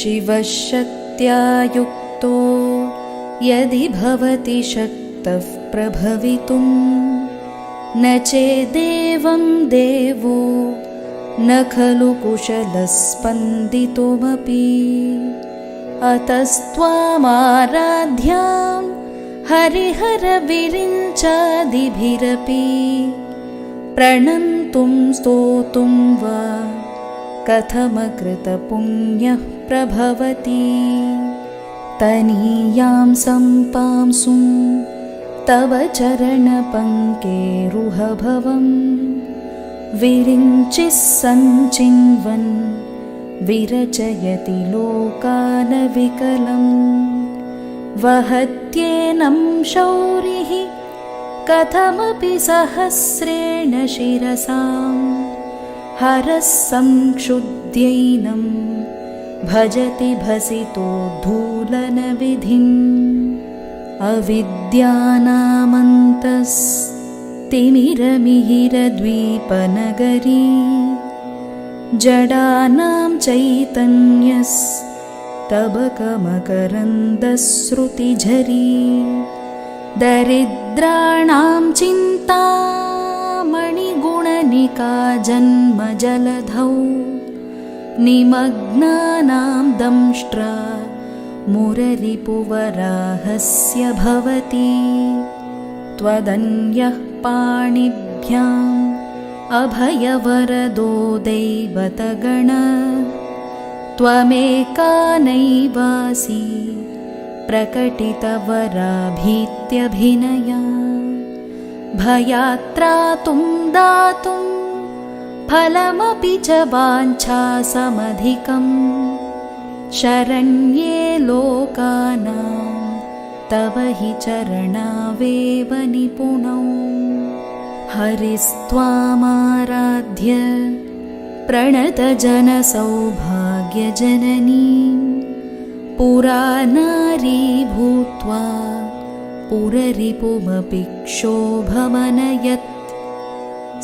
शिवशक्त्या युक्तो यदि भवति शक्तः प्रभवितुं न चेदेवं देवो न खलु कुशलः स्पन्दितुमपि। अतस्त्वामाराध्यां हरिहरविरिञ्चादिभिरपि प्रणन्तुं स्तोतुं वा कथमकृतपुण्यः प्रभवति। तनीयां सम्पांसुं तव चरणपङ्केरुहभवं विरिञ्चिः सञ्चिन्वन् विरचयति लोकानविकलम्। वहत्येनं शौरिः कथमपि सहस्रेण शिरसां हरः संक्षुद्यैनं भजति भसितोद्धूलनविधिम्। अविद्यानामन्तस्तिमिरमिहिरद्वीपनगरी जडानां चैतन्यस्तबकमकरन्दश्रुतिझरी दरिद्राणां चिन्तामणिगुणनिका जन्मजलधौ निमग्नानां दंष्ट्रा मुररिपुवराहस्य भवति। त्वदन्यः पाणिभ्याम् अभयवरदो दैवतगण त्वमेका नैवासि प्रकटितवराभीत्यभिनया। भयात्रातुं दातुं फलमपि च वाञ्छासमधिकं शरण्ये लोकानां तव हि चरणावेव निपुणौ। हरिस्त्वामाराध्य प्रणतजनसौभाग्यजननीं पुरा नारी भूत्वा पुररिपुमपि क्षोभमनयत्।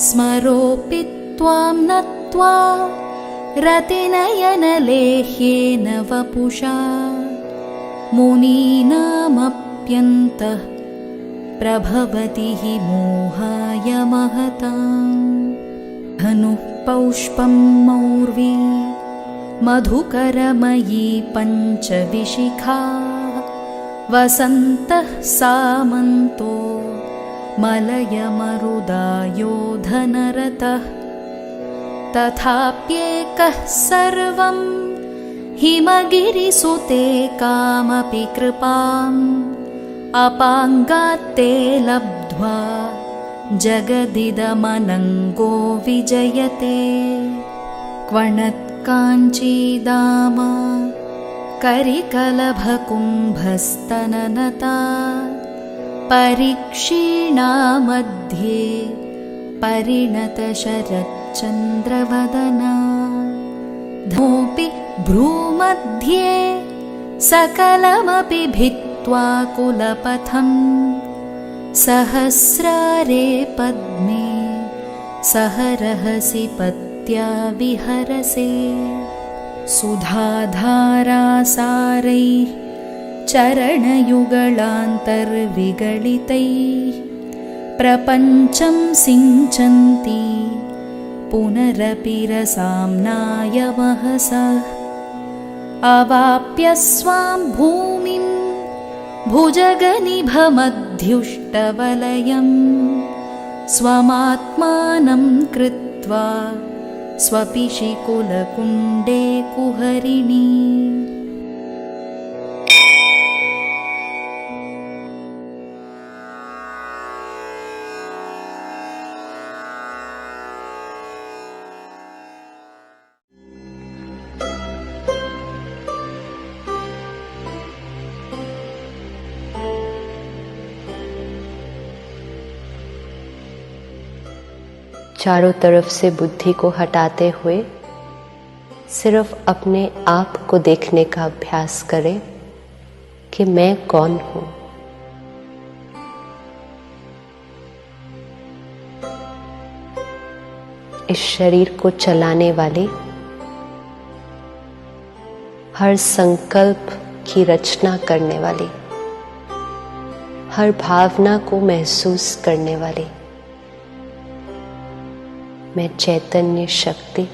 स्मरोऽपि त्वां नत्वा रतिनयनलेह्येन वपुषा मुनीनामप्यन्तः प्रभवति हि मोहाय महताम्। धनुः पौष्पं मौर्वी मधुकरमयी पञ्चविशिखा वसन्तः सामन्तो मलयमरुदायोधनरतः। तथाप्येकः सर्वं हिमगिरिसुते कामपि कृपाम् अपाङ्गात्ते लब्ध्वा जगदिदमनङ्गो विजयते। क्वणत्काञ्चीदामा करिकलभकुम्भस्तननता परिक्षीणा मध्ये परिणतशरच्चन्द्रवदना। धोऽपि भ्रूमध्ये सकलमपि भित्त्वा कुलपथं सहस्रारे पद्मे सहरहसि पत्या विहरसे। सुधाधारासारैः चरणयुगलान्तर्विगलितैः प्रपञ्चं सिञ्चन्ति पुनरपि रसाम्नाय वहसः। अवाप्य स्वां भूमिं भुजगनिभमध्युष्टवलयं स्वमात्मानं कृत्वा स्वपिशिकुलकुण्डे कुहरिणी। चारों तरफ से बुद्धि को हटाते हुए सिर्फ अपने आप को देखने का अभ्यास करें कि मैं कौन हूं। इस शरीर को चलाने वाली हर संकल्प की रचना करने वाली, हर भावना को महसूस करने वाली मैं चैतन्य शक्ति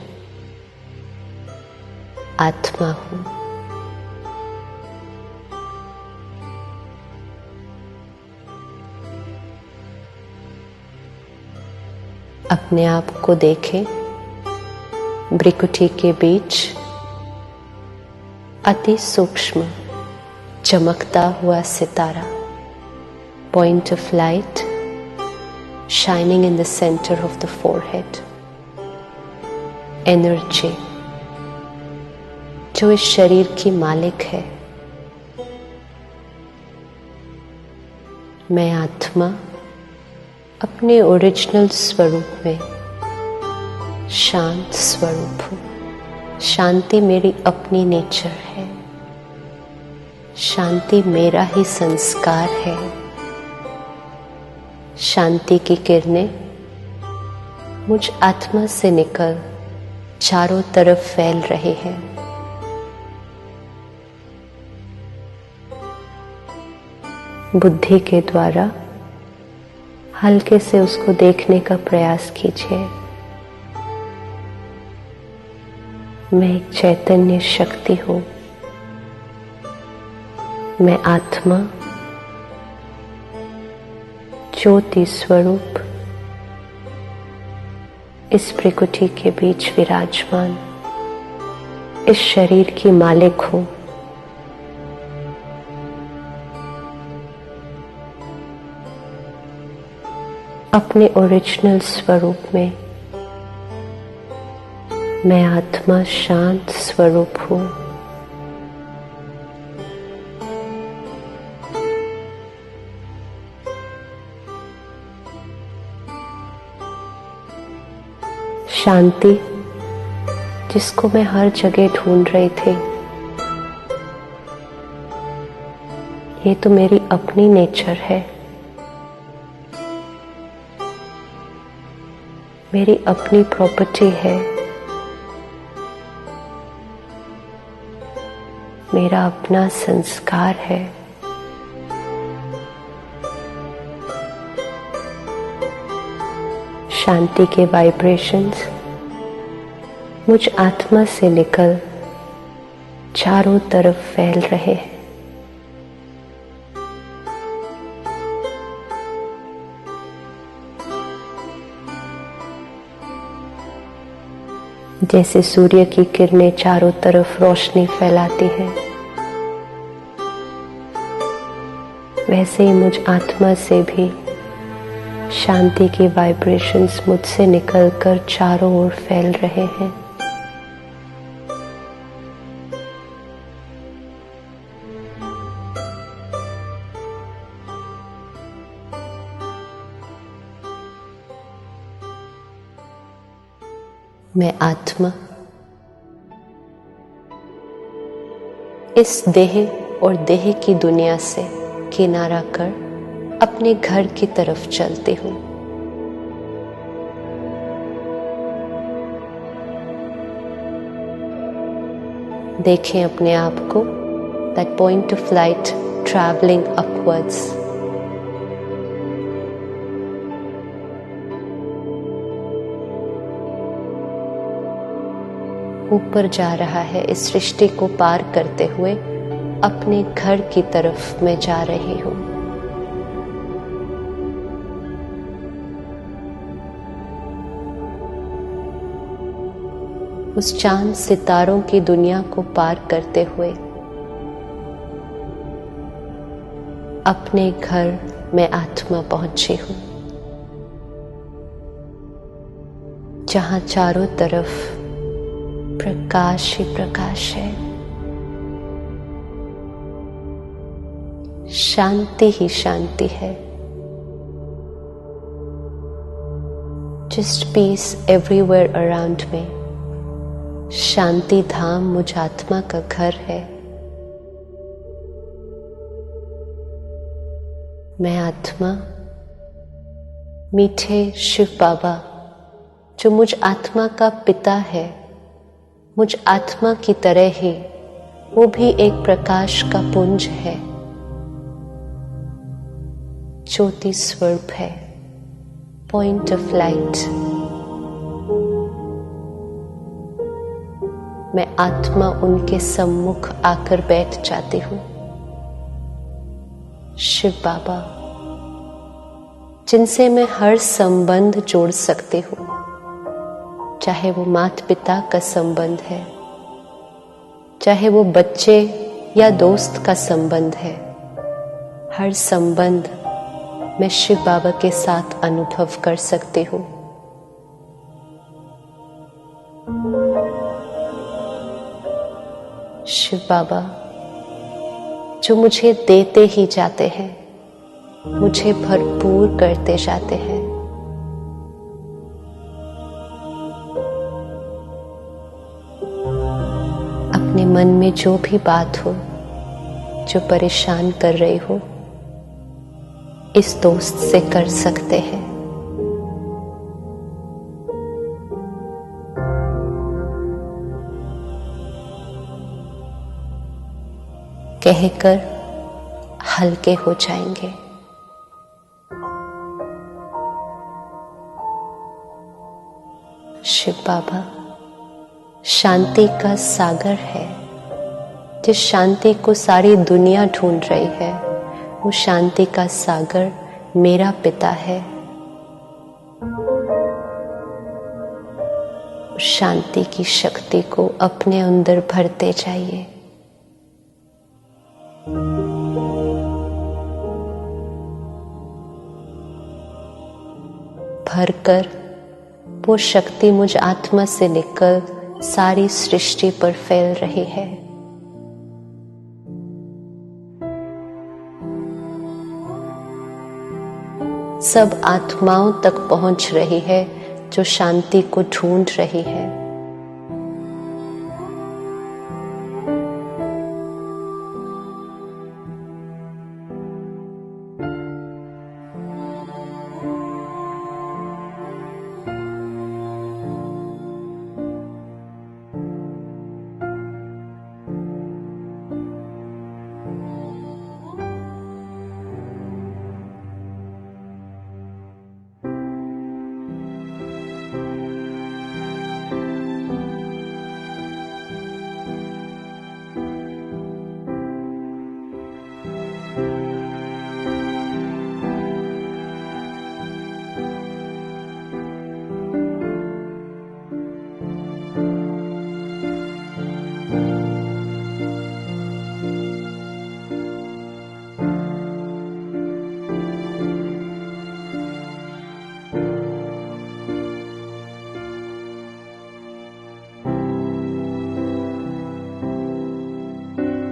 आत्मा हूं। अपने आप को देखें भ्रिकुटी के बीच अति सूक्ष्म चमकता हुआ सितारा, point of light shining in the center of the forehead, energy जो इस शरीर की मालिक है। मैं आत्मा अपने ओरिजिनल स्वरूप में शांत स्वरूप हूं। शांति मेरी अपनी नेचर है, शांति मेरा ही संस्कार है। शांति की किरणें मुझ आत्मा से निकल चारों तरफ फैल रहे हैं। बुद्धि के द्वारा हल्के से उसको देखने का प्रयास कीजिए। मैं एक चैतन्य शक्ति हूं। मैं आत्मा ज्योति स्वरूप इस प्रकृति के बीच विराजमान इस शरीर की मालिक हूं। अपने ओरिजिनल स्वरूप में मैं आत्मा शांत स्वरूप हूं। शांति जिसको मैं हर जगह ढूंढ रही थी, ये तो मेरी अपनी नेचर है, मेरी अपनी प्रॉपर्टी है, मेरा अपना संस्कार है। शांति के वाइब्रेशंस मुझ आत्मा से निकल चारों तरफ फैल रहे हैं। जैसे सूर्य की किरणें चारों तरफ रोशनी फैलाती हैं, वैसे ही मुझ आत्मा से भी शांति की वाइब्रेशंस मुझसे निकलकर चारों ओर फैल रहे हैं। मैं आत्मा इस देह और देह की दुनिया से किनारा कर अपने घर की तरफ चलती हूं। देखें अपने आप को, that point of light traveling upwards. ऊपर जा रहा है, इस सृष्टि को पार करते हुए अपने घर की तरफ मैं जा रही हूं। उस चांद सितारों की दुनिया को पार करते हुए अपने घर में आत्मा पहुंची हूं, जहां चारों तरफ प्रकाश ही प्रकाश है, शांति ही शांति है। Just peace everywhere around me. शांति धाम मुझ आत्मा का घर है। मैं आत्मा मीठे शिव बाबा जो मुझ आत्मा का पिता है, मुझ आत्मा की तरह ही वो भी एक प्रकाश का पुंज है, ज्योति स्वरूप है, पॉइंट ऑफ लाइट। मैं आत्मा उनके सम्मुख आकर बैठ जाती हूँ। शिव बाबा, जिनसे मैं हर संबंध जोड़ सकती हूँ, चाहे वो माता पिता का संबंध है, चाहे वो बच्चे या दोस्त का संबंध है, हर संबंध मैं शिव बाबा के साथ अनुभव कर सकती हूँ। शिव बाबा, जो मुझे देते ही जाते हैं, मुझे भरपूर करते जाते हैं। अपने मन में जो भी बात हो, जो परेशान कर रही हो, इस दोस्त से कर सकते हैं। कहकर हल्के हो जाएंगे। शिव बाबा शांति का सागर है। जिस शांति को सारी दुनिया ढूंढ रही है, वो शांति का सागर मेरा पिता है। शांति की शक्ति को अपने अंदर भरते जाइए। भरकर वो शक्ति मुझ आत्मा से निकल सारी सृष्टि पर फैल रही है। सब आत्माओं तक पहुंच रही है जो शांति को ढूंढ रही है।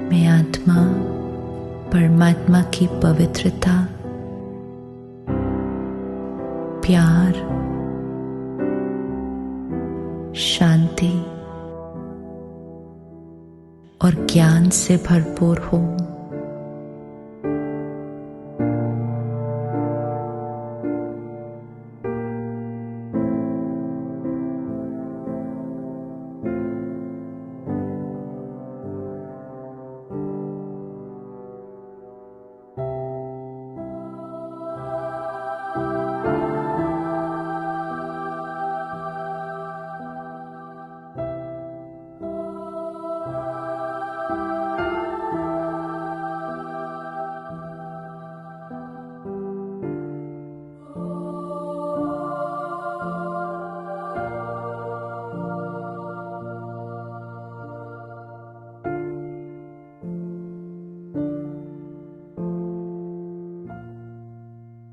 मैं आत्मा परमात्मा की पवित्रता, प्यार, शांति और ज्ञान से भरपूर हूं।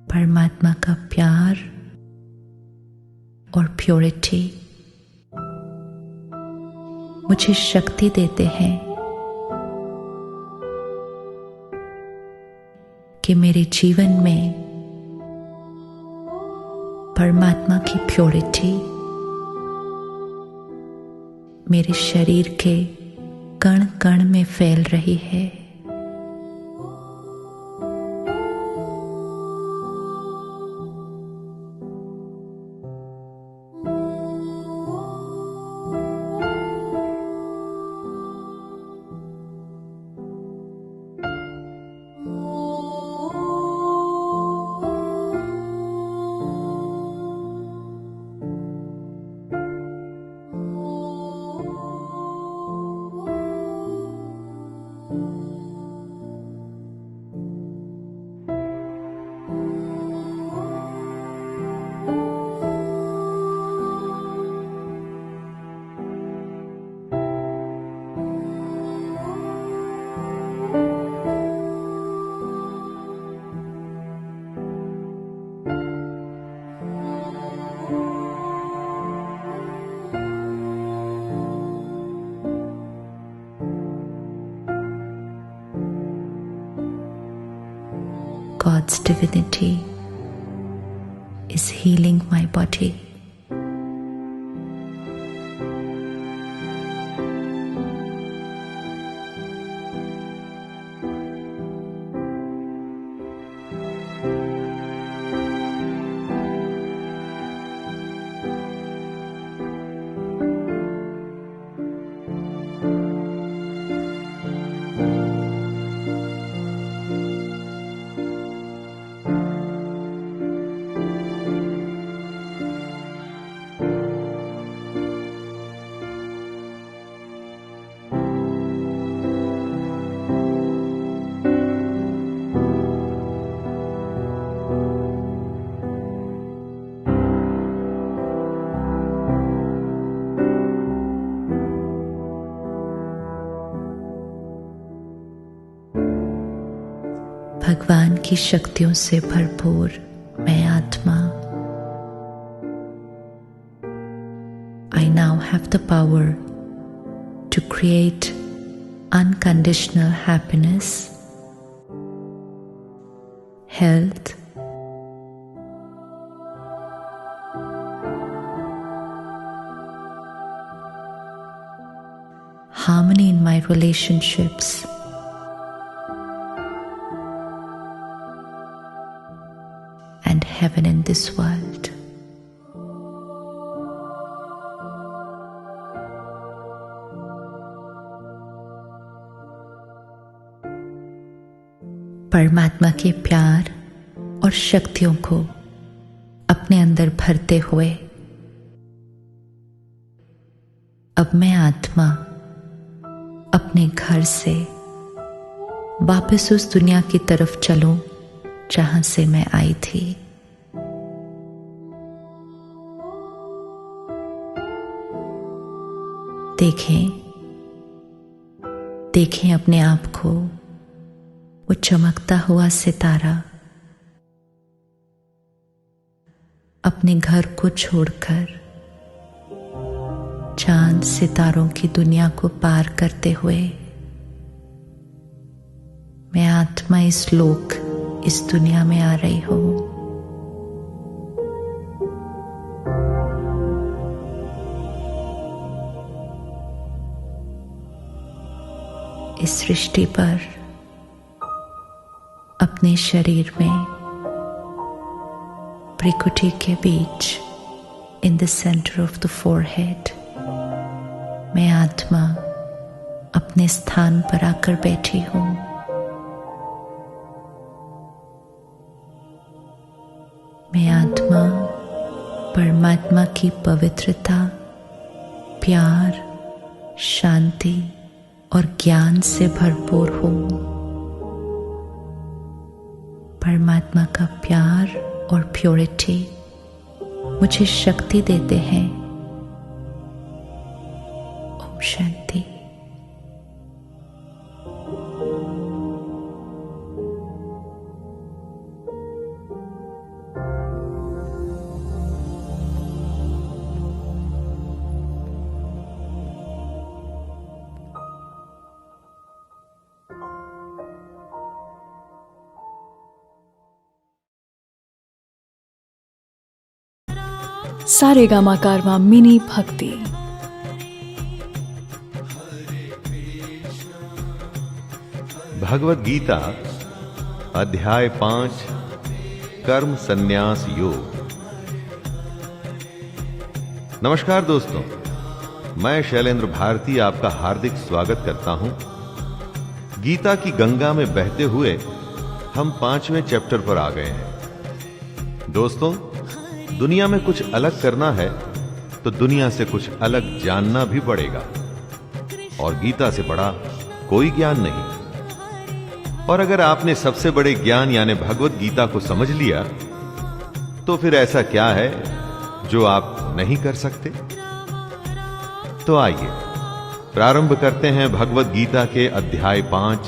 परमात्मा का प्यार और प्योरिटी मुझे शक्ति देते हैं कि मेरे जीवन में परमात्मा की प्योरिटी मेरे शरीर के कण कण में फैल रही है। God's divinity is healing my body. भगवान की शक्तियों से भरपूर मैं आत्मा I now have the power to create unconditional happiness, health, harmony in my relationships, and heaven in this world. परमात्मा के प्यार और शक्तियों को अपने अंदर भरते हुए अब मैं आत्मा अपने घर से वापस उस दुनिया की तरफ चलूं जहां से मैं आई थी। देखें अपने आप को, वो चमकता हुआ सितारा अपने घर को छोड़कर चांद सितारों की दुनिया को पार करते हुए मैं आत्मा इस लोक, इस दुनिया में आ रही हूं। इस सृष्टि पर अपने शरीर में भ्रिकुटी के बीच in the centre of the forehead मैं आत्मा अपने स्थान पर आकर बैठी हूं। मैं आत्मा परमात्मा की पवित्रता, प्यार, शांति और ज्ञान से भरपूर हूं। परमात्मा का प्यार और प्योरिटी मुझे शक्ति देते हैं। ओम शांति। सारेगामा कारवा मिनी भक्ति। भगवद गीता अध्याय 5 कर्म संन्यास योग। नमस्कार दोस्तों, मैं शैलेंद्र भारती आपका हार्दिक स्वागत करता हूं। गीता की गंगा में बहते हुए हम 5वें चैप्टर पर आ गए हैं। दोस्तों, दुनिया में कुछ अलग करना है तो दुनिया से कुछ अलग जानना भी पड़ेगा, और गीता से बड़ा कोई ज्ञान नहीं। और अगर आपने सबसे बड़े ज्ञान यानी भगवद गीता को समझ लिया तो फिर ऐसा क्या है जो आप नहीं कर सकते। तो आइए प्रारंभ करते हैं भगवद गीता के अध्याय 5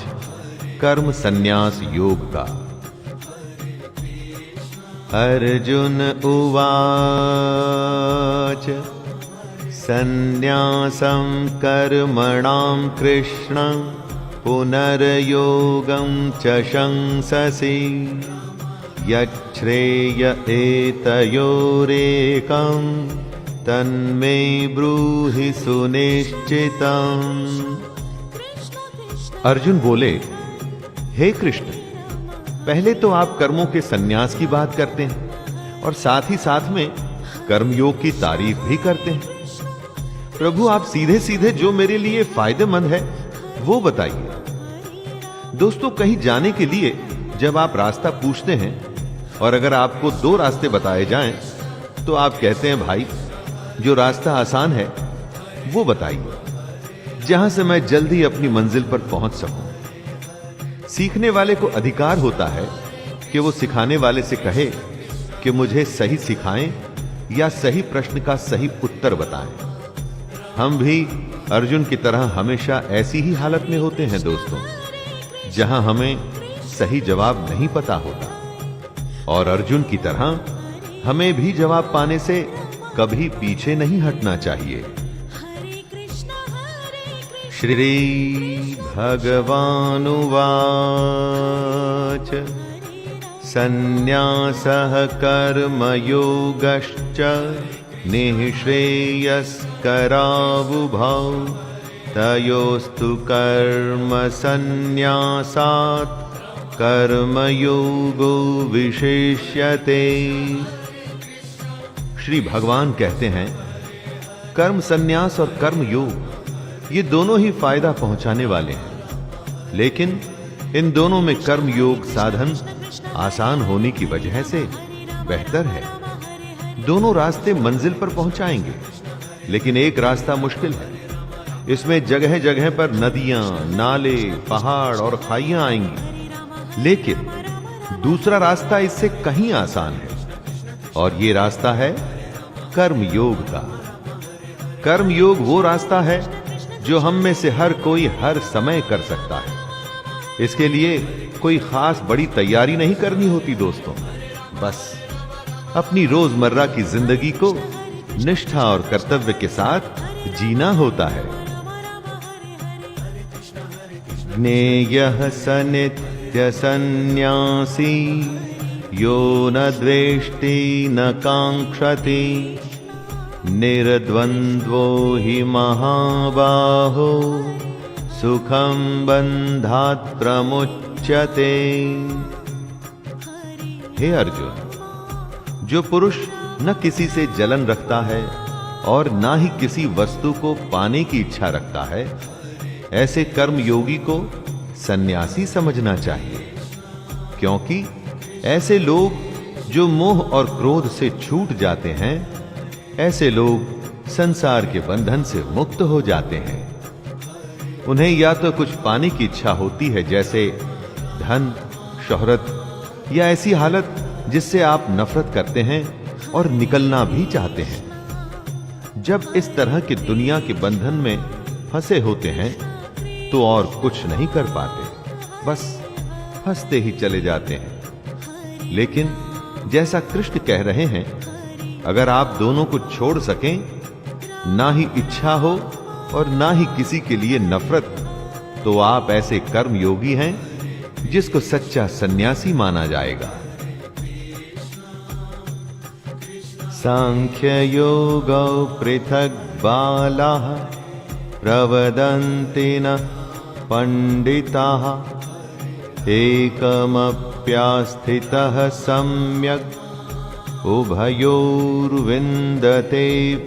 कर्म संन्यास योग का। अर्जुन उवाच संन्यासं कर्मणां कृष्ण पुनर्योगं च शंससि। यच्छ्रेय एतयोरेकं तन्मे ब्रूहि सुनिश्चितम्। अर्जुन बोले, हे कृष्ण, पहले तो आप कर्मों के संन्यास की बात करते हैं और साथ ही साथ में कर्मयोग की तारीफ भी करते हैं। प्रभु, आप सीधे सीधे जो मेरे लिए फायदेमंद है वो बताइए। दोस्तों, कहीं जाने के लिए जब आप रास्ता पूछते हैं और अगर आपको 2 रास्ते बताए जाएं तो आप कहते हैं, भाई जो रास्ता आसान है वो बताइए, जहां से मैं जल्दी अपनी मंजिल पर पहुंच सकूं। सीखने वाले को अधिकार होता है कि वो सिखाने वाले से कहे कि मुझे सही सिखाएं या सही प्रश्न का सही उत्तर बताएं। हम भी अर्जुन की तरह हमेशा ऐसी ही हालत में होते हैं दोस्तों, जहां हमें सही जवाब नहीं पता होता, और अर्जुन की तरह हमें भी जवाब पाने से कभी पीछे नहीं हटना चाहिए। श्री भगवानुवाच सन्न्यासः कर्मयोगश्च निःश्रेयस्करावुभौ तयोस्तु कर्म संन्यासात् कर्मयोगो विशिष्यते। श्री भगवान कहते हैं, कर्म संन्यास और कर्म योग ये दोनों ही फायदा पहुंचाने वाले हैं, लेकिन इन दोनों में कर्म योग साधन आसान होने की वजह से बेहतर है। दोनों रास्ते मंजिल पर पहुंचाएंगे, लेकिन एक रास्ता मुश्किल है। इसमें जगह जगह पर नदियां, नाले, पहाड़ और खाइयां आएंगी, लेकिन दूसरा रास्ता इससे कहीं आसान है, और ये रास्ता है कर्म योग का। कर्म योग वो रास्ता है जो हम में से हर कोई हर समय कर सकता है। इसके लिए कोई खास बड़ी तैयारी नहीं करनी होती दोस्तों, बस अपनी रोजमर्रा की जिंदगी को निष्ठा और कर्तव्य के साथ जीना होता है। ज्ञेयः स नित्य सन्न्यासी यो न द्वेष्टि न कांक्षति निर्द्वन्द्वो हि महाबाहो सुखं बन्धात् प्रमुच्यते। हे अर्जुन, जो पुरुष न किसी से जलन रखता है और ना ही किसी वस्तु को पाने की इच्छा रखता है, ऐसे कर्म योगी को सन्यासी समझना चाहिए, क्योंकि ऐसे लोग जो मोह और क्रोध से छूट जाते हैं, ऐसे लोग संसार के बंधन से मुक्त हो जाते हैं। उन्हें या तो कुछ पाने की इच्छा होती है, जैसे धन, शोहरत, या ऐसी हालत जिससे आप नफरत करते हैं और निकलना भी चाहते हैं। जब इस तरह के दुनिया के बंधन में फंसे होते हैं तो और कुछ नहीं कर पाते, बस फंसते ही चले जाते हैं। लेकिन जैसा कृष्ण कह रहे हैं, अगर आप दोनों को छोड़ सकें, ना ही इच्छा हो और ना ही किसी के लिए नफरत, तो आप ऐसे कर्म योगी हैं जिसको सच्चा सन्यासी माना जाएगा। सांख्य योगौ पृथक बालाः प्रवदन्ति न पंडिताः एकमप्यास्थितः सम्यक् उभयोर्विन्दते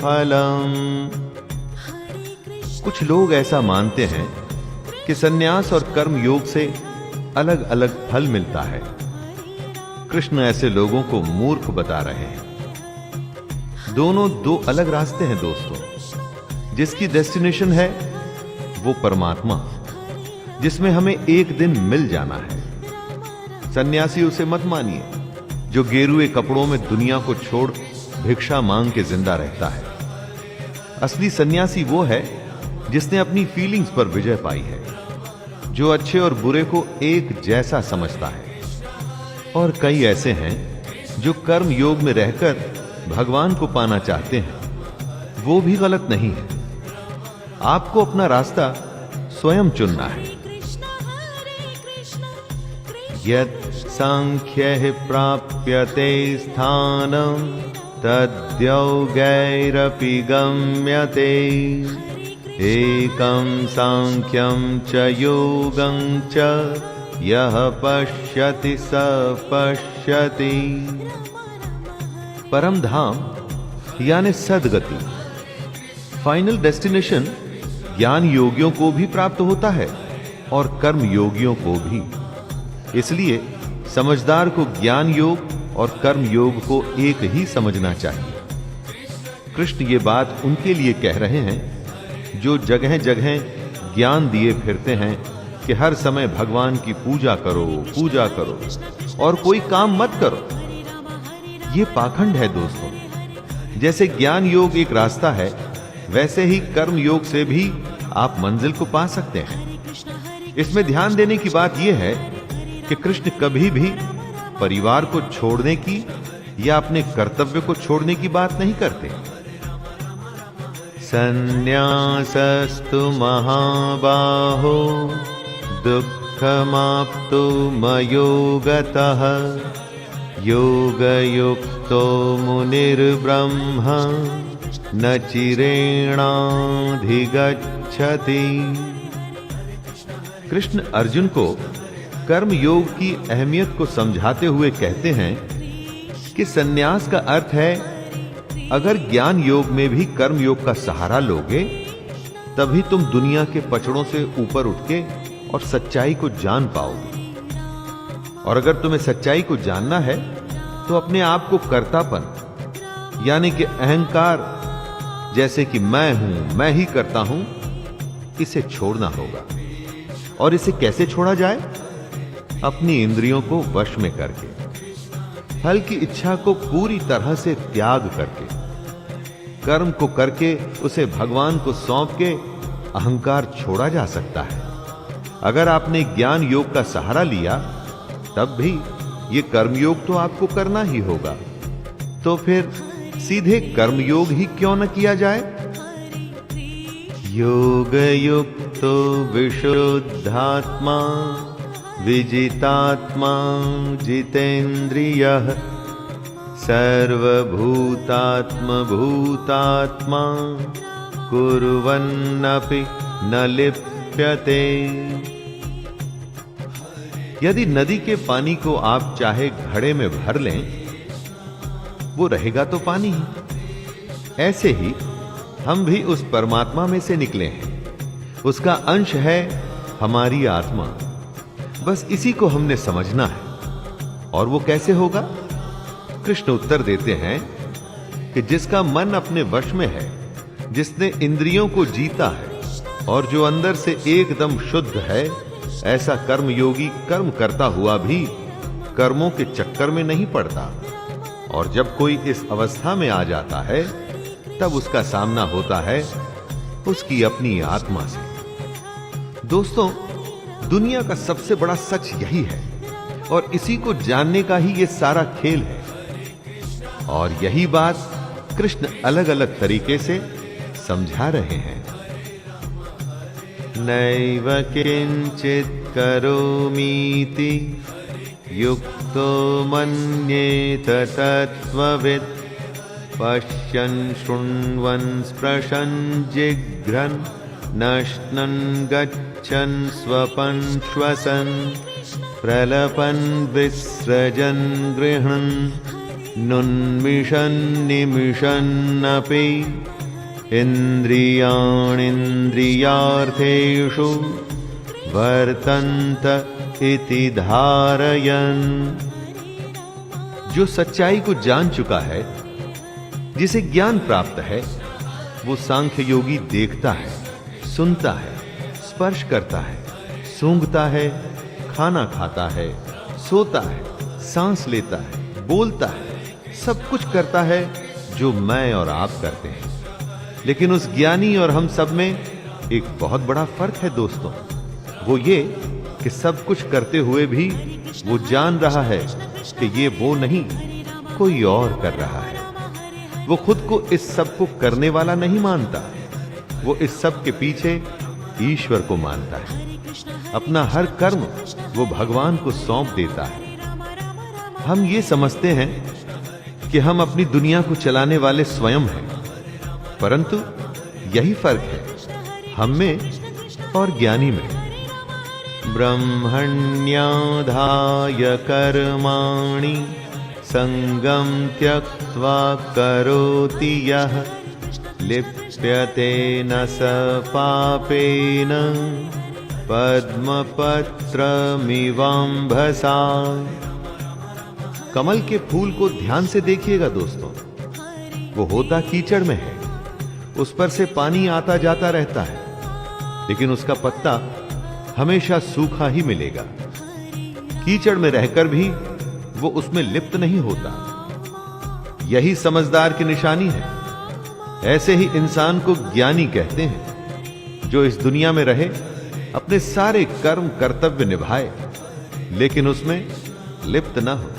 फलम्। कुछ लोग ऐसा मानते हैं कि सन्यास और कर्म योग से अलग अलग फल मिलता है। कृष्ण ऐसे लोगों को मूर्ख बता रहे हैं। दोनों 2 अलग रास्ते हैं दोस्तों। जिसकी डेस्टिनेशन है वो परमात्मा, जिसमें हमें एक दिन मिल जाना है। सन्यासी उसे मत मानिए जो गेरुए कपड़ों में दुनिया को छोड़ भिक्षा मांग के जिंदा रहता है। असली सन्यासी वो है जिसने अपनी फीलिंग्स पर विजय पाई है, जो अच्छे और बुरे को एक जैसा समझता है। और कई ऐसे हैं जो कर्म योग में रहकर भगवान को पाना चाहते हैं। वो भी गलत नहीं है। आपको अपना रास्ता स्वयं चुनना है। यत् सांख्यैः प्राप्यते स्थानं तद्योगैरपि गम्यते एकं सांख्यं च योगं च यः पश्यति स पश्यति। परम धाम यानी सदगति, फाइनल डेस्टिनेशन ज्ञान योगियों को भी प्राप्त होता है और कर्म योगियों को भी। इसलिए समझदार को ज्ञान योग और कर्म योग को एक ही समझना चाहिए। कृष्ण ये बात उनके लिए कह रहे हैं जो जगह जगह ज्ञान दिए फिरते हैं कि हर समय भगवान की पूजा करो और कोई काम मत करो। ये पाखंड है दोस्तों। जैसे ज्ञान योग एक रास्ता है, वैसे ही कर्म योग से भी आप मंजिल को पा सकते हैं। इसमें ध्यान देने की बात यह है कि कृष्ण कभी भी परिवार को छोड़ने की या अपने कर्तव्य को छोड़ने की बात नहीं करते। संन्यासस्तु महाबाहो दुःखमाप्तु मयोगतः योगयुक्तो मुनिर्ब्रह्म न चिरेणाधिगच्छति। कृष्ण अर्जुन को कर्म योग की अहमियत को समझाते हुए कहते हैं कि सन्यास का अर्थ है अगर ज्ञान योग में भी कर्म योग का सहारा लोगे तभी तुम दुनिया के पचड़ों से ऊपर उठ के और सच्चाई को जान पाओगे। और अगर तुम्हें सच्चाई को जानना है तो अपने आप को कर्तापन यानी कि अहंकार, जैसे कि मैं हूं, मैं ही करता हूं, इसे छोड़ना होगा। और इसे कैसे छोड़ा जाए? अपनी इंद्रियों को वश में करके, फल की इच्छा को पूरी तरह से त्याग करके, कर्म को करके उसे भगवान को सौंप के अहंकार छोड़ा जा सकता है। अगर आपने ज्ञान योग का सहारा लिया तब भी ये कर्मयोग तो आपको करना ही होगा। तो फिर सीधे कर्मयोग ही क्यों न किया जाए? योग युक्तो विशुद्धात्मा विजितात्मा जितेन्द्रियः सर्वभूतात्म भूतात्मा कुर्वन्नपि न लिप्यते। यदि नदी के पानी को आप चाहे घड़े में भर लें, वो रहेगा तो पानी ही। ऐसे ही हम भी उस परमात्मा में से निकले हैं, उसका अंश है हमारी आत्मा। बस इसी को हमने समझना है। और वो कैसे होगा? कृष्ण उत्तर देते हैं कि जिसका मन अपने वश में है, जिसने इंद्रियों को जीता है और जो अंदर से एकदम शुद्ध है, ऐसा कर्मयोगी कर्म करता हुआ भी कर्मों के चक्कर में नहीं पड़ता। और जब कोई इस अवस्था में आ जाता है तब उसका सामना होता है उसकी अपनी आत्मा से। दोस्तों, दुनिया का सबसे बड़ा सच यही है और इसी को जानने का ही ये सारा खेल है। और यही बात कृष्ण अलग अलग तरीके से समझा रहे हैं। नैव किंचित करोमीति युक्तो मन्येत तत्त्ववित् पश्यन् शृण्वन् स्पृशन् जिघ्रन् नश्नन् गच्छन् स्वपन् श्वसन् प्रलपन् विसृजन् गृह्णन् नुन्मिषन् निमिषन्नपि इन्द्रियाणीन्द्रियार्थेषु वर्तन्त इति धारयन्। जो सच्चाई को जान चुका है, जिसे ज्ञान प्राप्त है, वो सांख्य योगी देखता है, सुनता है, स्पर्श करता है, सूंघता है, खाना खाता है, सोता है, सांस लेता है, बोलता है, सब कुछ करता है जो मैं और आप करते हैं। लेकिन उस ज्ञानी और हम सब में एक बहुत बड़ा फर्क है दोस्तों। वो ये कि सब कुछ करते हुए भी वो जान रहा है कि ये वो नहीं, कोई और कर रहा है। वो खुद को इस सब को करने वाला नहीं मानता, वो इस सब के पीछे ईश्वर को मानता है। अपना हर कर्म वो भगवान को सौंप देता है। हम ये समझते हैं कि हम अपनी दुनिया को चलाने वाले स्वयं हैं, परंतु यही फर्क है हम में और ज्ञानी में। ब्रह्मण्याधाय कर्माणि संगम त्यक्त्वा करोति यः लिप्यते न स पापेन पद्मपत्रमिवाम्भसा। कमल के फूल को ध्यान से देखिएगा दोस्तों, वो होता कीचड़ में है, उस पर से पानी आता जाता रहता है, लेकिन उसका पत्ता हमेशा सूखा ही मिलेगा। कीचड़ में रहकर भी वो उसमें लिप्त नहीं होता। यही समझदार की निशानी है। ऐसे ही इंसान को ज्ञानी कहते हैं, जो इस दुनिया में रहे, अपने सारे कर्म कर्तव्य निभाए, लेकिन उसमें लिप्त न हो,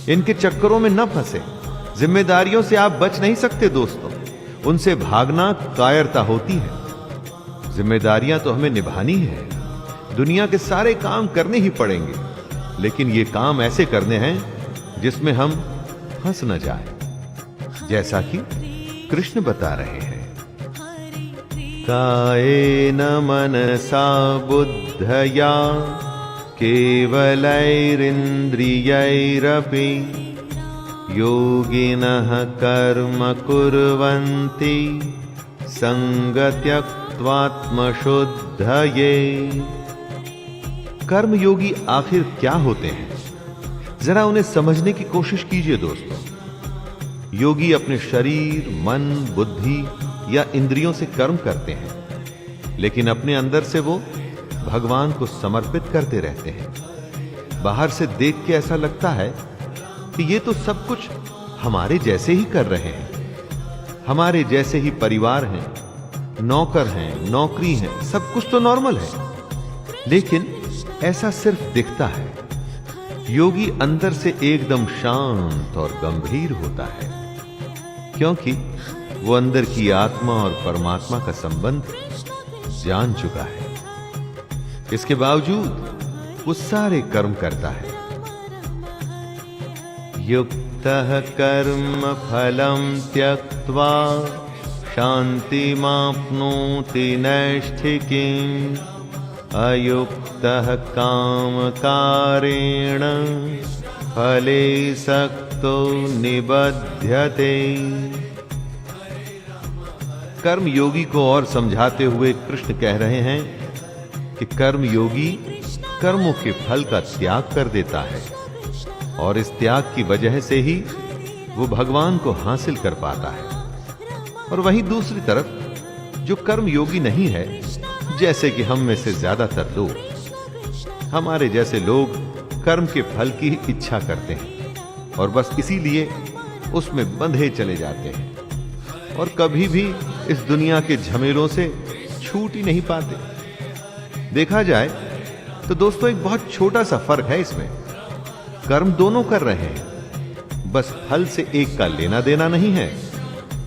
इनके चक्करों में न फंसे। जिम्मेदारियों से आप बच नहीं सकते दोस्तों, उनसे भागना कायरता होती है। जिम्मेदारियां तो हमें निभानी है, दुनिया के सारे काम करने ही पड़ेंगे, लेकिन ये काम ऐसे करने हैं जिसमें हम फंस न जाए, जैसा कि कृष्ण बता रहे हैं। कायेन मनसा बुद्धया केवलैरिन्द्रियैरपि योगिनः कर्म कुर्वन्ति संगत्यक्त्वात्मशुद्धये। कर्म योगी आखिर क्या होते हैं, जरा उन्हें समझने की कोशिश कीजिए दोस्तों। योगी अपने शरीर, मन, बुद्धि या इंद्रियों से कर्म करते हैं, लेकिन अपने अंदर से वो भगवान को समर्पित करते रहते हैं। बाहर से देख के ऐसा लगता है कि ये तो सब कुछ हमारे जैसे ही कर रहे हैं, हमारे जैसे ही परिवार हैं, नौकर हैं, नौकरी हैं, सब कुछ तो नॉर्मल है। लेकिन ऐसा सिर्फ दिखता है। योगी अंदर से एकदम शांत और गंभीर होता है, क्योंकि वो अंदर की आत्मा और परमात्मा का संबंध जान चुका है। इसके बावजूद वो सारे कर्म करता है। युक्तः कर्म फलम त्यक्त्वा शान्तिमाप्नोति नैष्ठिकीम् अयुक्तः कामकारेण फले सक्तो निबध्यते। कर्म योगी को और समझाते हुए कृष्ण कह रहे हैं कि कर्म योगी कर्मों के फल का त्याग कर देता है, और इस त्याग की वजह से ही वो भगवान को हासिल कर पाता है। और वहीं दूसरी तरफ जो कर्म योगी नहीं है, जैसे कि हम में से ज्यादातर लोग, हमारे जैसे लोग कर्म के फल की इच्छा करते हैं और बस इसीलिए उसमें बंधे चले जाते हैं और कभी भी इस दुनिया के झमेलों से छूट ही नहीं पाते। देखा जाए तो दोस्तों एक बहुत छोटा सा फर्क है इसमें। कर्म दोनों कर रहे हैं, बस फल से एक का लेना देना नहीं है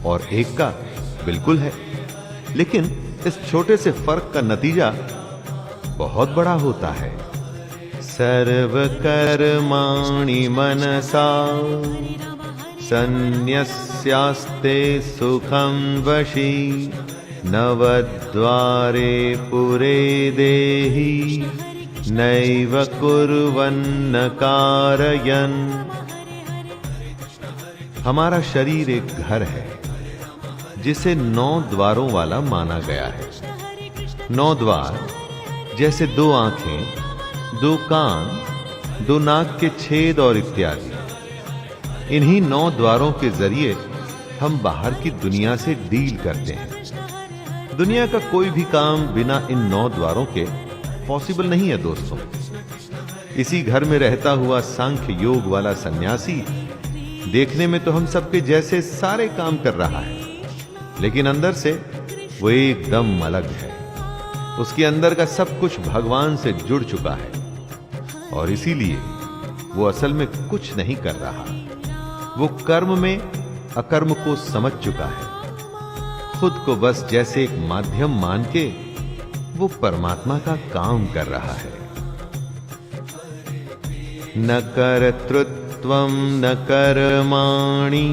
और एक का बिल्कुल है, लेकिन इस छोटे से फर्क का नतीजा बहुत बड़ा होता है। सर्व कर्माणि मनसा सन्न्यस्यास्ते सुखं वशी नवद्वारे पुरे देहि नैव कुर्वन्न कारयन्। हमारा शरीर एक घर है जिसे 9 द्वारों वाला माना गया है। 9 द्वार जैसे 2 आंखें, 2 कान, 2 नाक के छेद और इत्यादि। इन्हीं 9 द्वारों के जरिए हम बाहर की दुनिया से डील करते हैं। दुनिया का कोई भी काम बिना इन 9 द्वारों के पॉसिबल नहीं है दोस्तों। इसी घर में रहता हुआ सांख्य योग वाला सन्यासी देखने में तो हम सबके जैसे सारे काम कर रहा है, लेकिन अंदर से वो एकदम अलग है। उसके अंदर का सब कुछ भगवान से जुड़ चुका है और इसीलिए वो असल में कुछ नहीं कर रहा। वो कर्म में अकर्म को समझ चुका है। खुद को बस जैसे एक माध्यम मान के वो परमात्मा का काम कर रहा है। न कर्तृत्वं न कर्माणि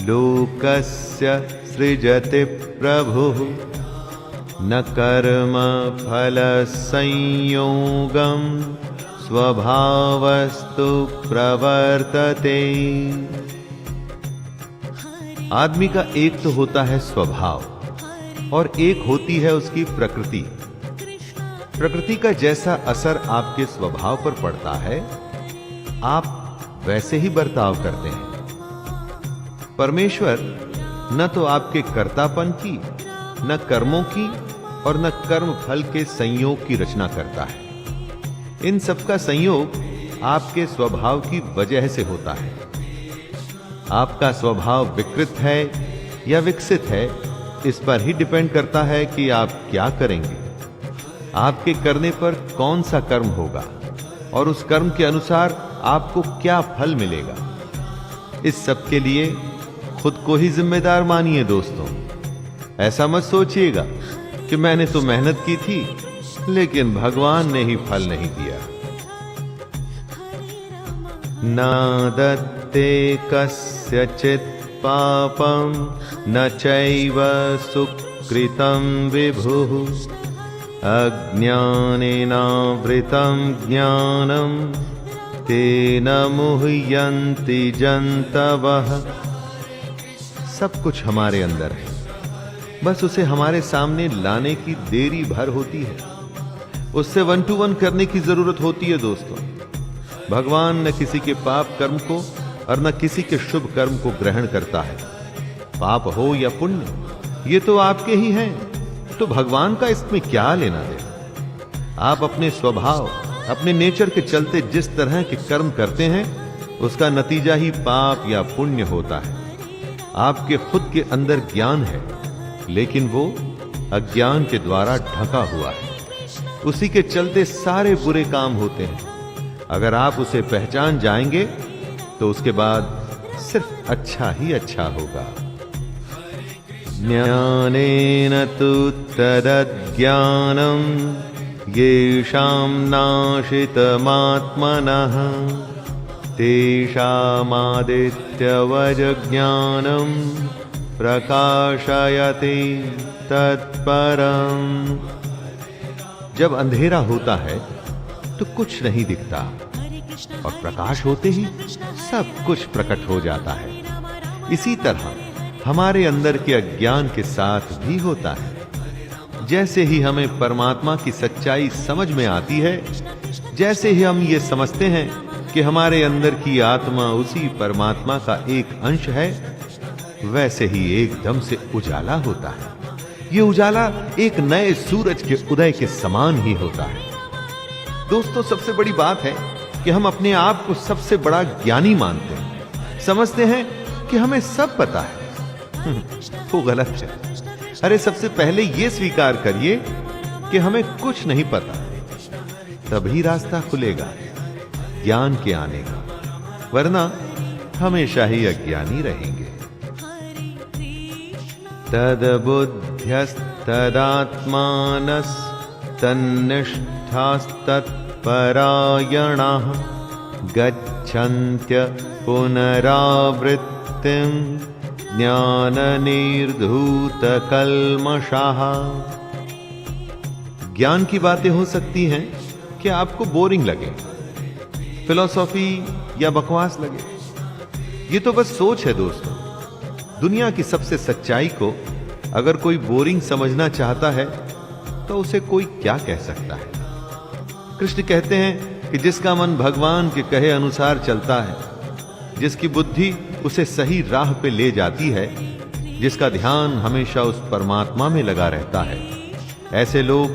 लोकस्य सृजति प्रभुः न कर्म फल संयोगं स्वभावस्तु प्रवर्तते। आदमी का एक तो होता है स्वभाव और एक होती है उसकी प्रकृति। प्रकृति का जैसा असर आपके स्वभाव पर पड़ता है, आप वैसे ही बर्ताव करते हैं। परमेश्वर न तो आपके कर्तापन की, न कर्मों की और न कर्म फल के संयोग की रचना करता है। इन सब का संयोग आपके स्वभाव की वजह से होता है। आपका स्वभाव विकृत है या विकसित है, इस पर ही डिपेंड करता है कि आप क्या करेंगे। आपके करने पर कौन सा कर्म होगा और उस कर्म के अनुसार आपको क्या फल मिलेगा। इस सब के लिए खुद को ही जिम्मेदार मानिए दोस्तों। ऐसा मत सोचिएगा कि मैंने तो मेहनत की थी लेकिन भगवान ने ही फल नहीं दिया। न दत्ते कस्यचित् पापं न चैव सुकृतं विभुः अज्ञानेनावृतं ज्ञानं तेन मुह्यन्ति जन्तवः। सब कुछ हमारे अंदर है, बस उसे हमारे सामने लाने की देरी भर होती है। उससे 1 to 1 करने की जरूरत होती है दोस्तों। भगवान न किसी के पाप कर्म को और न किसी के शुभ कर्म को ग्रहण करता है। पाप हो या पुण्य, ये तो आपके ही हैं, तो भगवान का इसमें क्या लेना देना। आप अपने स्वभाव, अपने नेचर के चलते जिस तरह के कर्म करते हैं, उसका नतीजा ही पाप या पुण्य होता है। आपके खुद के अंदर ज्ञान है, लेकिन वो अज्ञान के द्वारा ढका हुआ है। उसी के चलते सारे बुरे काम होते हैं। अगर आप उसे पहचान जाएंगे तो उसके बाद सिर्फ अच्छा ही अच्छा होगा। ज्ञानेन तु तदज्ञानं येषां नाशितमात्मनः तेषामादित्यवज्ञानं प्रकाशयति तत्परम्। जब अंधेरा होता है तो कुछ नहीं दिखता और प्रकाश होते ही सब कुछ प्रकट हो जाता है। इसी तरह हमारे अंदर के अज्ञान के साथ भी होता है। जैसे ही हमें परमात्मा की सच्चाई समझ में आती है, जैसे ही हम ये समझते हैं कि हमारे अंदर की आत्मा उसी परमात्मा का एक अंश है, वैसे ही एकदम से उजाला होता है। ये उजाला एक नए सूरज के उदय के समान ही होता है। दोस्तों, सबसे बड़ी बात है कि हम अपने आप को सबसे बड़ा ज्ञानी मानते हैं, समझते हैं कि हमें सब पता है। वो गलत है। अरे सबसे पहले ये स्वीकार करिए कि हमें कुछ नहीं पता, तभी रास्ता खुलेगा ज्ञान के आने का, वरना हमेशा ही अज्ञानी रहेंगे। तद्बुद्ध्यस्तदात्मानस्तन्निष्ठास्तत्परायणाः गच्छन्त्य पुनरावृत्तिं ज्ञाननिर्धूतकल्मषाः। ज्ञान की बातें हो सकती हैं कि आपको बोरिंग लगे, फिलॉसफी या बकवास लगे। ये तो बस सोच है दोस्तों। दुनिया की सबसे सच्चाई को अगर कोई बोरिंग समझना चाहता है तो उसे कोई क्या कह सकता है। कृष्ण कहते हैं कि जिसका मन भगवान के कहे अनुसार चलता है, जिसकी बुद्धि उसे सही राह पे ले जाती है, जिसका ध्यान हमेशा उस परमात्मा में लगा रहता है, ऐसे लोग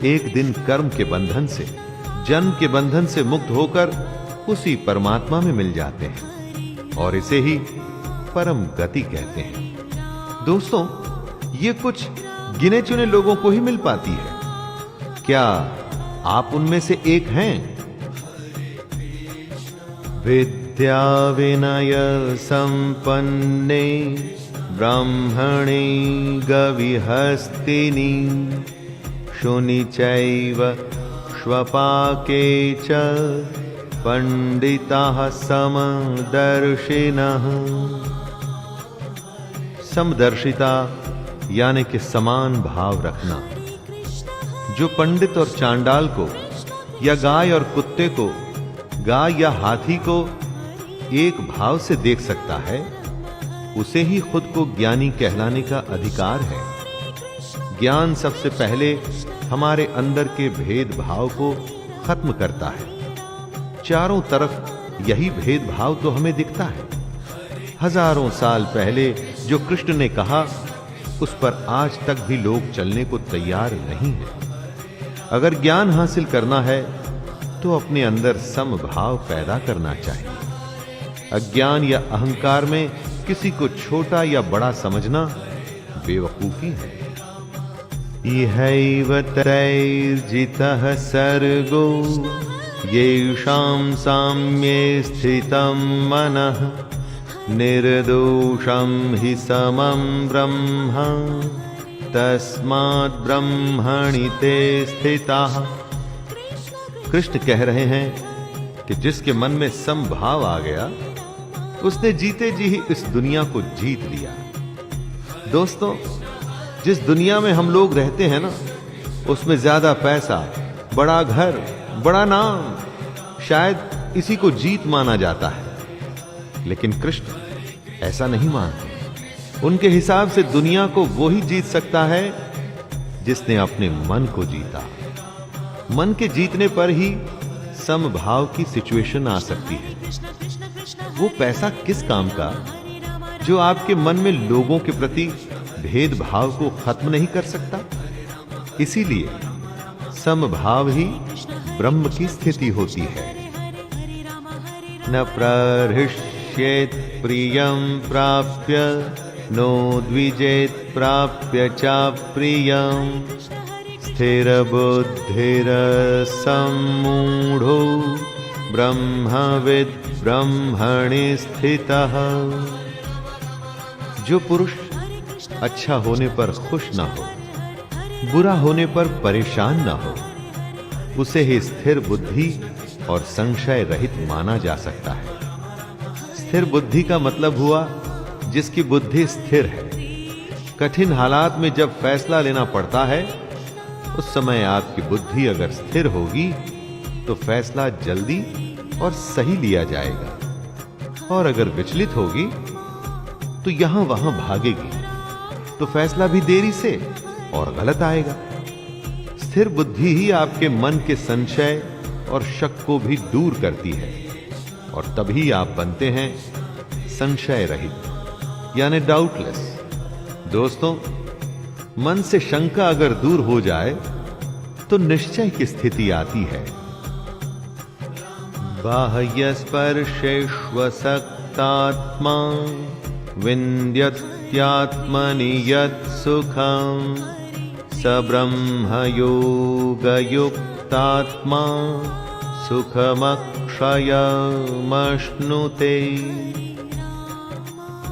एक दिन कर्म के बंधन से, जन्म के बंधन से मुक्त होकर उसी परमात्मा में मिल जाते हैं और इसे ही परम गति कहते हैं। दोस्तों, ये कुछ गिने चुने लोगों को ही मिल पाती है। क्या आप उनमें से एक हैं? विद्या विनय संपन्ने ब्राह्मणे गविहस्तिनि शुनि चैव श्वपाके च पंडिताः समदर्शिनः। समदर्शिता यानी कि समान भाव रखना। जो पंडित और चांडाल को या गाय और कुत्ते को, गाय या हाथी को एक भाव से देख सकता है, उसे ही खुद को ज्ञानी कहलाने का अधिकार है। ज्ञान सबसे पहले हमारे अंदर के भेदभाव को खत्म करता है। चारों तरफ यही भेदभाव तो हमें दिखता है। हजारों साल पहले जो कृष्ण ने कहा, उस पर आज तक भी लोग चलने को तैयार नहीं हैं। अगर ज्ञान हासिल करना है तो अपने अंदर समभाव पैदा करना चाहिए। अज्ञान या अहंकार में किसी को छोटा या बड़ा समझना बेवकूफी है। इहैव तैर्जितः सर्गो येषां साम्ये स्थितं मनः निर्दोषं हि समं ब्रह्म तस्माद् ब्रह्मणि ते स्थिताः। कृष्ण कह रहे हैं कि जिसके मन में समभाव आ गया, उसने जीते जी ही इस दुनिया को जीत लिया। दोस्तों, जिस दुनिया में हम लोग रहते हैं ना, उसमें ज्यादा पैसा, बड़ा घर, बड़ा नाम, शायद इसी को जीत माना जाता है। लेकिन कृष्ण ऐसा नहीं मानते। उनके हिसाब से दुनिया को वो ही जीत सकता है जिसने अपने मन को जीता। मन के जीतने पर ही समभाव की सिचुएशन आ सकती है। वो पैसा किस काम का जो आपके मन में लोगों के प्रति भेदभाव को खत्म नहीं कर सकता। इसीलिए समभाव ही ब्रह्म की स्थिति होती है। न प्रहृष्येत् प्रियं प्राप्य नो द्विजेत् प्राप्य चाप्रियं स्थिरबुद्धिरसम्मूढो ब्रह्मविद् ब्रह्मणि स्थितः। जो पुरुष अच्छा होने पर खुश न हो, बुरा होने पर परेशान न हो, उसे ही स्थिर बुद्धि और संशय रहित माना जा सकता है। स्थिर बुद्धि का मतलब हुआ जिसकी बुद्धि स्थिर है। कठिन हालात में जब फैसला लेना पड़ता है, उस समय आपकी बुद्धि अगर स्थिर होगी तो फैसला जल्दी और सही लिया जाएगा, और अगर विचलित होगी तो यहां वहां भागेगी तो फैसला भी देरी से और गलत आएगा। स्थिर बुद्धि ही आपके मन के संशय और शक को भी दूर करती है, और तभी आप बनते हैं संशय रहित यानी डाउटलेस। दोस्तों, मन से शंका अगर दूर हो जाए तो निश्चय की स्थिति आती है। बाह्यस्पर्शेष्वसक्तात्मा विन्द्यत्यात्मनि यत् सुखं स ब्रह्मयोगयुक्तात्मा सुखमक्षयमश्नुते।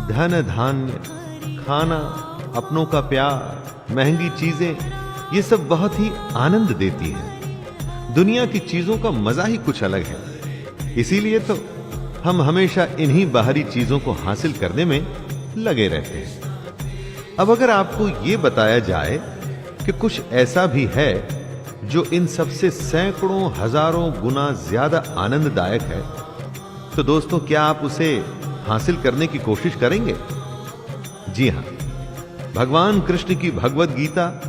धन धान्य, खाना, अपनों का प्यार, महंगी चीजें, ये सब बहुत ही आनंद देती हैं। दुनिया की चीजों का मजा ही कुछ अलग है। इसीलिए तो हम हमेशा इन्हीं बाहरी चीजों को हासिल करने में लगे रहते हैं। अब अगर आपको ये बताया जाए कि कुछ ऐसा भी है जो इन सबसे सैकड़ों हजारों गुना ज्यादा आनंददायक है, तो दोस्तों क्या आप उसे हासिल करने की कोशिश करेंगे? जी हां, भगवान कृष्ण की भगवत गीता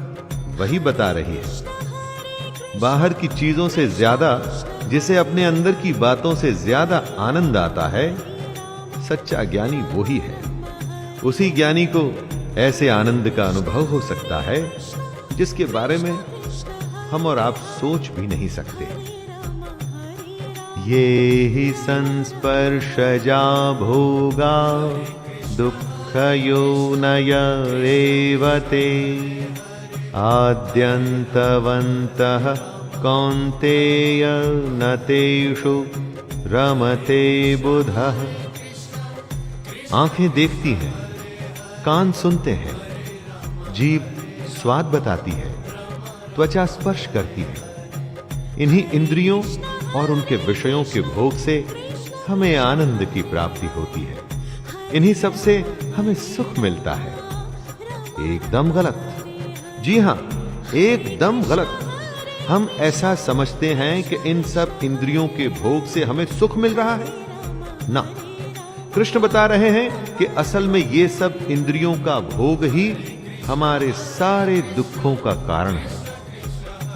वही बता रही है। बाहर की चीजों से ज्यादा जिसे अपने अंदर की बातों से ज्यादा आनंद आता है, सच्चा ज्ञानी वही है। उसी ज्ञानी को ऐसे आनंद का अनुभव हो सकता है जिसके बारे में हम और आप सोच भी नहीं सकते। ये ही संस्पर्शजा भोगा दुःखयोनय एव ते आद्यन्तवन्तः कौन्तेय न तेषु रमते बुधः। आंखें देखती हैं, कान सुनते हैं, जीभ स्वाद बताती है, त्वचा स्पर्श करती है। इन्हीं इंद्रियों और उनके विषयों के भोग से हमें आनंद की प्राप्ति होती है। इन्हीं सब से हमें सुख मिलता है। एकदम गलत। जी हां, एकदम गलत। हम ऐसा समझते हैं कि इन सब इंद्रियों के भोग से हमें सुख मिल रहा है ना। कृष्ण बता रहे हैं कि असल में ये सब इंद्रियों का भोग ही हमारे सारे दुखों का कारण है।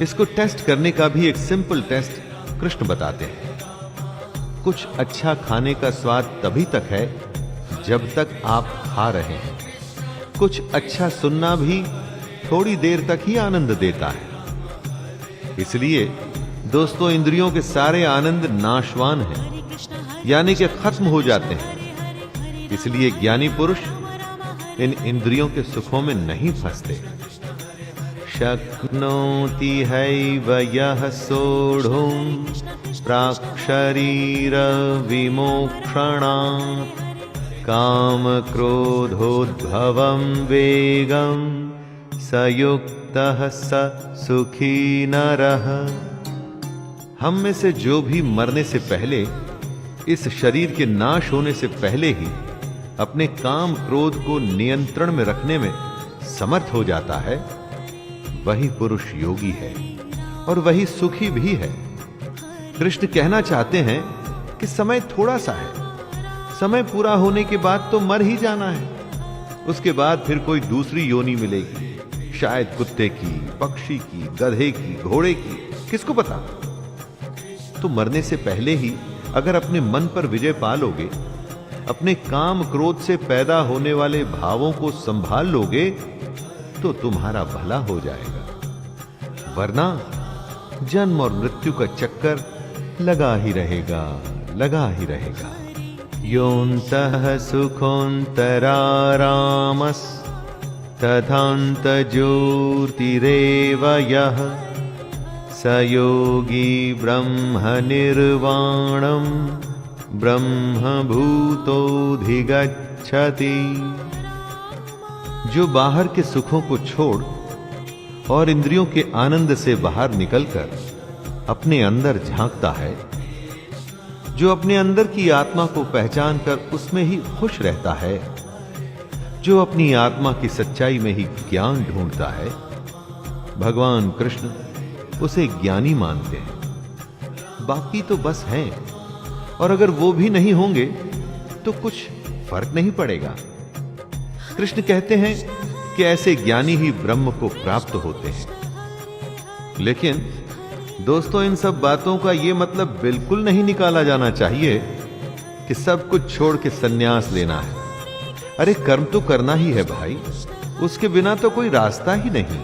इसको टेस्ट करने का भी एक सिंपल टेस्ट कृष्ण बताते हैं। कुछ अच्छा खाने का स्वाद तभी तक है जब तक आप खा रहे हैं। कुछ अच्छा सुनना भी थोड़ी देर तक ही आनंद देता है। इसलिए दोस्तों, इंद्रियों के सारे आनंद नाशवान हैं, यानी कि खत्म हो जाते हैं। इसलिए ज्ञानी पुरुष इन इंद्रियों के सुखों में नहीं फंसते। शक्नोति हैव यः सोढुम् प्राक्शरीर विमोक्षणात् काम क्रोधोद्भवं वेगं सयुक्तः स सुखी नरः। हम में से जो भी मरने से पहले, इस शरीर के नाश होने से पहले ही अपने काम क्रोध को नियंत्रण में रखने में समर्थ हो जाता है, वही पुरुष योगी है और वही सुखी भी है। कृष्ण कहना चाहते हैं कि समय थोड़ा सा है। समय पूरा होने के बाद तो मर ही जाना है। उसके बाद फिर कोई दूसरी योनि मिलेगी, शायद कुत्ते की, पक्षी की, गधे की, घोड़े की, किसको पता। तो मरने से पहले ही अगर अपने मन पर विजय पा लोगे, अपने काम क्रोध से पैदा होने वाले भावों को संभाल लोगे, तो तुम्हारा भला हो जाएगा। वरना जन्म और मृत्यु का चक्कर लगा ही रहेगा, लगा ही रहेगा। योऽन्तः सुखोऽन्तरारामस् तथान्त ज्योतिरेव यः स योगी ब्रह्म निर्वाणं ब्रह्मभूतोऽधिगच्छति। जो बाहर के सुखों को छोड़ और इंद्रियों के आनंद से बाहर निकलकर अपने अंदर झांकता है, जो अपने अंदर की आत्मा को पहचान कर उसमें ही खुश रहता है, जो अपनी आत्मा की सच्चाई में ही ज्ञान ढूंढता है, भगवान कृष्ण उसे ज्ञानी मानते हैं। बाकी तो बस हैं, और अगर वो भी नहीं होंगे तो कुछ फर्क नहीं पड़ेगा। कृष्ण कहते हैं कि ऐसे ज्ञानी ही ब्रह्म को प्राप्त होते हैं। लेकिन दोस्तों, इन सब बातों का यह मतलब बिल्कुल नहीं निकाला जाना चाहिए कि सब कुछ छोड़ के संन्यास लेना है। अरे कर्म तो करना ही है भाई, उसके बिना तो कोई रास्ता ही नहीं।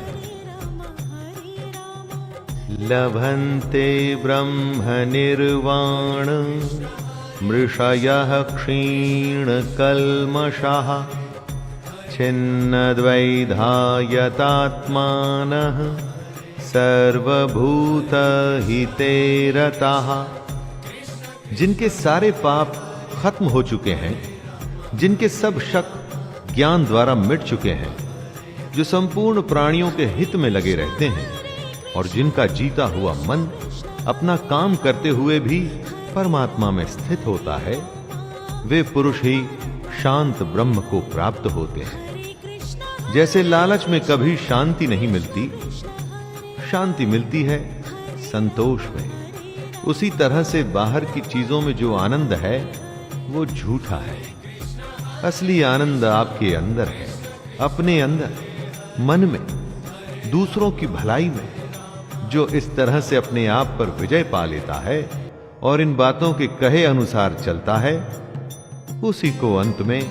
लभन्ते ब्रह्म निर्वाण मृषयः क्षीण कल्मषः छिन्नद्वैधायतात्मानः सर्वभूत हिते रताः। जिनके सारे पाप खत्म हो चुके हैं, जिनके सब शक ज्ञान द्वारा मिट चुके हैं, जो संपूर्ण प्राणियों के हित में लगे रहते हैं, और जिनका जीता हुआ मन अपना काम करते हुए भी परमात्मा में स्थित होता है, वे पुरुष ही शांत ब्रह्म को प्राप्त होते हैं। जैसे लालच में कभी शांति नहीं मिलती, शांति मिलती है संतोष में, उसी तरह से बाहर की चीजों में जो आनंद है वो झूठा है। असली आनंद आपके अंदर है, अपने अंदर, मन में, दूसरों की भलाई में। जो इस तरह से अपने आप पर विजय पा लेता है और इन बातों के कहे अनुसार चलता है, उसी को अंत में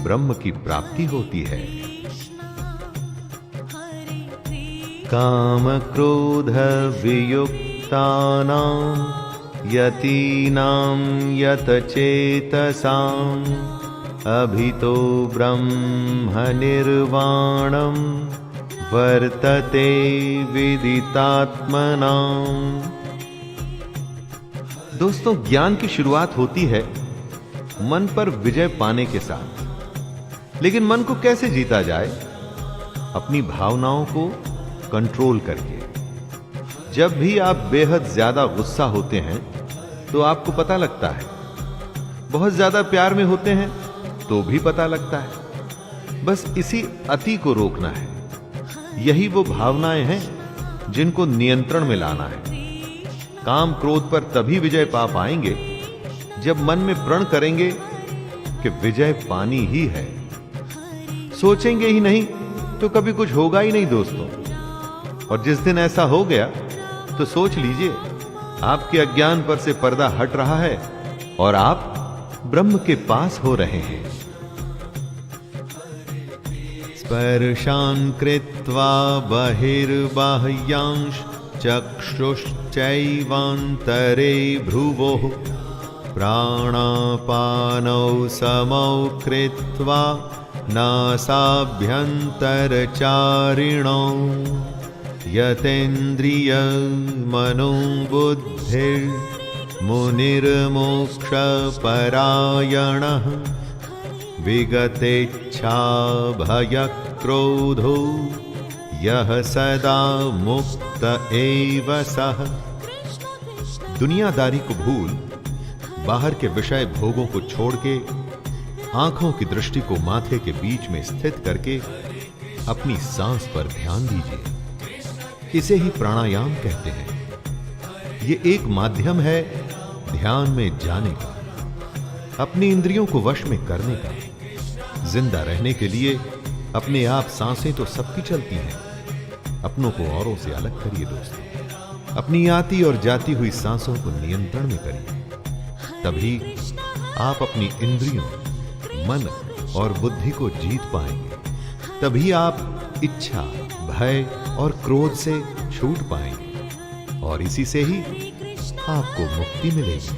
ब्रह्म की प्राप्ति होती है। काम क्रोध वियुक्तानां यतीनां यतचेतसां अभितो ब्रह्म निर्वाणं वर्तते विदितात्मनां। दोस्तों, ज्ञान की शुरुआत होती है मन पर विजय पाने के साथ। लेकिन मन को कैसे जीता जाए? अपनी भावनाओं को कंट्रोल करके। जब भी आप बेहद ज्यादा गुस्सा होते हैं तो आपको पता लगता है, बहुत ज्यादा प्यार में होते हैं तो भी पता लगता है। बस इसी अति को रोकना है। यही वो भावनाएं हैं जिनको नियंत्रण में लाना है। काम क्रोध पर तभी विजय पा पाएंगे जब मन में प्रण करेंगे कि विजय पानी ही है। सोचेंगे ही नहीं तो कभी कुछ होगा ही नहीं दोस्तों। और जिस दिन ऐसा हो गया तो सोच लीजिए, आपके अज्ञान पर से पर्दा हट रहा है और आप ब्रह्म के पास हो रहे हैं। स्पर्शान् कृत्वा बहिर्बाह्यांश चक्षुश्चैवान्तरे भ्रुवोः प्राणापानौ समौ कृत्वा नासाभ्यन्तरचारिणौ यतेन्द्रियमनोबुद्धिर्मुनिर्मोक्षपरायणः विगतेच्छा भयक्रोधो यह सदा मुक्त एव सः। दुनियादारी को भूल बाहर के विषय भोगों को छोड़ के आंखों की दृष्टि को माथे के बीच में स्थित करके अपनी सांस पर ध्यान दीजिए। इसे ही प्राणायाम कहते हैं। ये एक माध्यम है ध्यान में जाने का, अपनी इंद्रियों को वश में करने का। जिंदा रहने के लिए अपने आप सांसें तो सबकी चलती हैं। अपनों को औरों से अलग करिए दोस्तों। अपनी आती और जाती हुई सांसों को नियंत्रण में करिए। तभी आप अपनी इंद्रियों, मन और बुद्धि को जीत पाएंगे। तभी आप इच्छा, भय और क्रोध से छूट पाएंगे और इसी से ही आपको मुक्ति मिलेगी।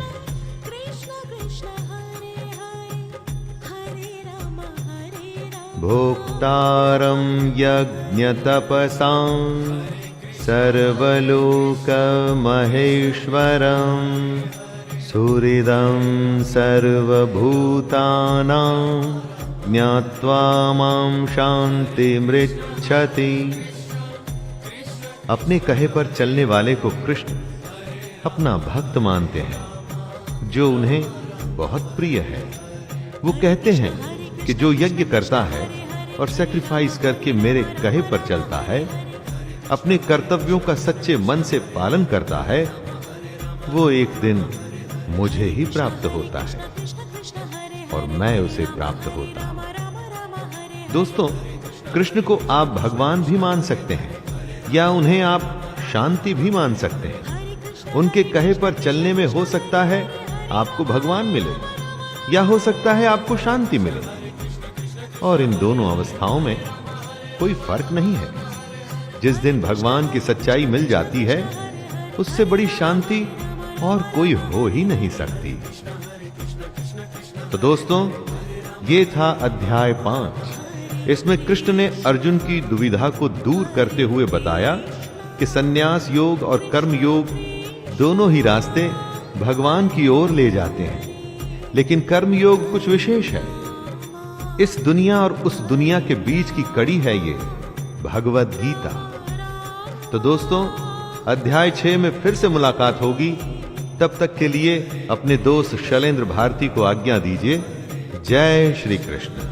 भोक्तारं यज्ञतपसां सर्वलोकमहेश्वरं सुहृदं सर्वभूतानां ज्ञात्वा मां शान्तिमृच्छति। अपने कहे पर चलने वाले को कृष्ण अपना भक्त मानते हैं, जो उन्हें बहुत प्रिय है। वो कहते हैं कि जो यज्ञ करता है और सैक्रिफाइस करके मेरे कहे पर चलता है, अपने कर्तव्यों का सच्चे मन से पालन करता है, वो एक दिन मुझे ही प्राप्त होता है और मैं उसे प्राप्त होता हूं। दोस्तों, कृष्ण को आप भगवान भी मान सकते हैं या उन्हें आप शांति भी मान सकते हैं। उनके कहे पर चलने में हो सकता है आपको भगवान मिले या हो सकता है आपको शांति मिले, और इन दोनों अवस्थाओं में कोई फर्क नहीं है। जिस दिन भगवान की सच्चाई मिल जाती है, उससे बड़ी शांति और कोई हो ही नहीं सकती। तो दोस्तों, ये था अध्याय 5। इसमें कृष्ण ने अर्जुन की दुविधा को दूर करते हुए बताया कि सन्यास योग और कर्म योग दोनों ही रास्ते भगवान की ओर ले जाते हैं, लेकिन कर्म योग कुछ विशेष है। इस दुनिया और उस दुनिया के बीच की कड़ी है ये भगवद गीता। तो दोस्तों, अध्याय 6 में फिर से मुलाकात होगी। तब तक के लिए अपने दोस्त शैलेंद्र भारती को आज्ञा दीजिए। जय श्री कृष्ण।